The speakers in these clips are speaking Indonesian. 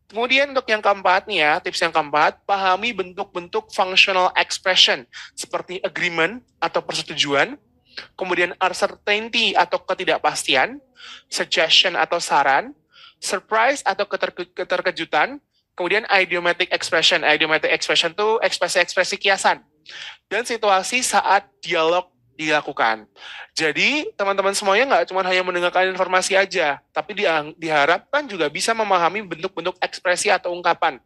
Kemudian untuk yang keempat nih ya, tips yang keempat, pahami bentuk-bentuk functional expression seperti agreement atau persetujuan, kemudian uncertainty atau ketidakpastian, suggestion atau saran, surprise atau keterkejutan, kemudian idiomatic expression. Idiomatic expression itu ekspresi-ekspresi kiasan, dan situasi saat dialog dilakukan. Jadi teman-teman semuanya nggak cuma hanya mendengarkan informasi aja, tapi diharapkan juga bisa memahami bentuk-bentuk ekspresi atau ungkapan.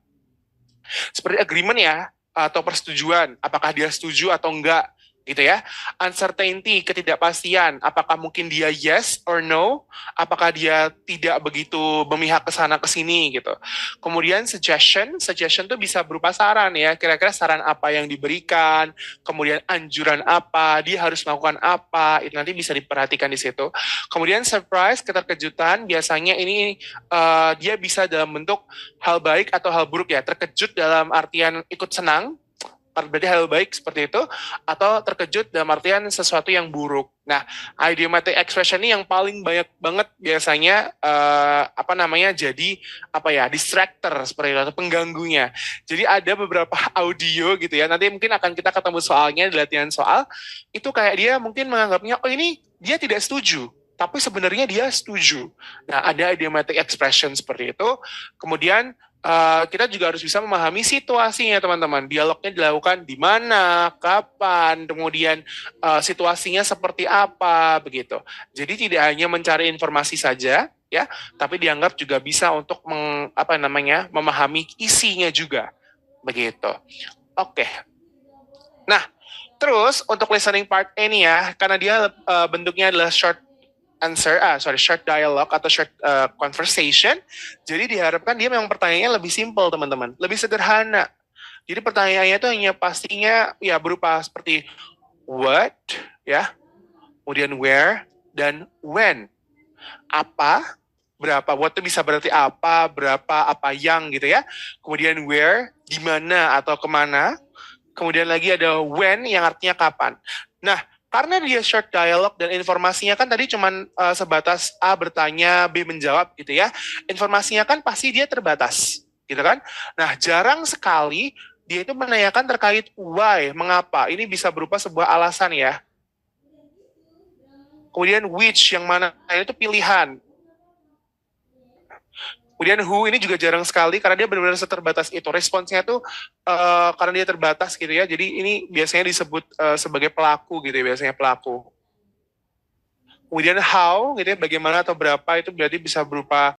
Seperti agreement ya, atau persetujuan, apakah dia setuju atau enggak, gitu ya. Uncertainty, ketidakpastian, apakah mungkin dia yes or no, apakah dia tidak begitu memihak ke sana ke sini gitu. Kemudian suggestion tuh bisa berupa saran ya, kira-kira saran apa yang diberikan, kemudian anjuran apa, dia harus melakukan apa, itu nanti bisa diperhatikan di situ. Kemudian surprise, keterkejutan, biasanya ini dia bisa dalam bentuk hal baik atau hal buruk ya, terkejut dalam artian ikut senang, berarti hal baik seperti itu, atau terkejut dalam artian sesuatu yang buruk. Nah, idiomatic expression ini yang paling banyak banget biasanya jadi distractor seperti itu atau pengganggunya. Jadi ada beberapa audio gitu ya. Nanti mungkin akan kita ketemu soalnya di latihan soal. Itu kayak dia mungkin menganggapnya oh ini dia tidak setuju, tapi sebenarnya dia setuju. Nah, ada idiomatic expression seperti itu. Kemudian kita juga harus bisa memahami situasinya teman-teman. Dialognya dilakukan di mana, kapan, kemudian situasinya seperti apa begitu. Jadi tidak hanya mencari informasi saja ya, tapi dianggap juga bisa untuk memahami isinya juga begitu. Oke. Nah, terus untuk listening part ini ya, karena dia bentuknya adalah short dialogue atau short conversation. Jadi diharapkan dia memang pertanyaannya lebih simple teman-teman, lebih sederhana. Jadi pertanyaannya itu hanya pastinya ya berupa seperti what, ya, kemudian where dan when. Apa, berapa, what itu bisa berarti apa, berapa, apa yang gitu ya. Kemudian where, di mana atau kemana. Kemudian lagi ada when yang artinya kapan. Nah, karena dia short dialog dan informasinya kan tadi cuma sebatas A bertanya, B menjawab gitu ya. Informasinya kan pasti dia terbatas, gitu kan. Nah, jarang sekali dia itu menanyakan terkait why, mengapa. Ini bisa berupa sebuah alasan ya. Kemudian which, yang mana itu pilihan. Kemudian who ini juga jarang sekali karena dia benar-benar seterbatas itu. Responsnya tuh karena dia terbatas gitu ya. Jadi ini biasanya disebut sebagai pelaku gitu ya, biasanya pelaku. Kemudian how gitu ya, bagaimana atau berapa itu berarti bisa berupa